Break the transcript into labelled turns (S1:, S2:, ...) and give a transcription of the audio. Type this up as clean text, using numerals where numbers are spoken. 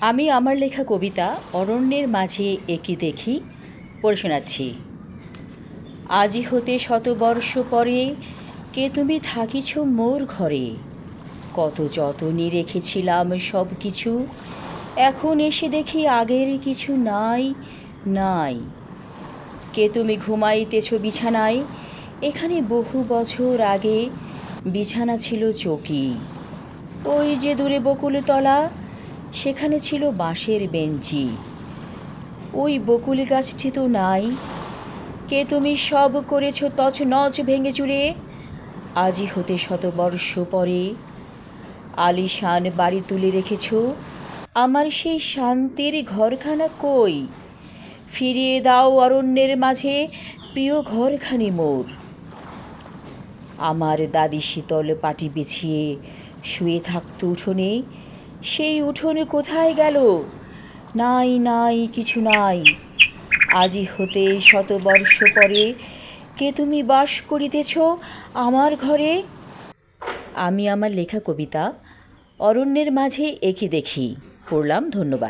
S1: আমি আমার লেখা কবিতা অরণ্যের মাঝে একি দেখি পড়ে শোনাচ্ছি। আজি হতে শতবর্ষ পরে কে তুমি থাকিছ মোর ঘরে, কত যতনে রেখেছিলাম সব কিছু, এখন এসে দেখি আগের কিছু নাই নাই। কে তুমি ঘুমাইতেছ বিছানায়, এখানে বহু বছর আগে বিছানা ছিল চৌকি, ওই যে দূরে বকুলতলা, সেখানে ছিল বাঁশের বেঞ্চি, ওই বকুল গাছটি তো নাই। কে তুমি সব করেছ তছনছ ভেঙে চুরে, আজি হতে শতবর্ষ পরে আলিশান বাড়ি তুলে রেখেছ, আমার সেই শান্তির ঘরখানা কই? ফিরিয়ে দাও অরণ্যের মাঝে প্রিয় ঘরখানি মোর। আমার দাদি শীতল পাটি বিছিয়ে শুয়ে থাকত উঠোনে, সেই উঠোনে কোথায় গেল? নাই নাই কিছু নাই। আজি হতে শতবর্ষ পরে কে তুমি বাস করিতেছ আমার ঘরে? আমি আমার লেখা কবিতা অরণ্যের মাঝে একি দেখি পড়লাম। ধন্যবাদ।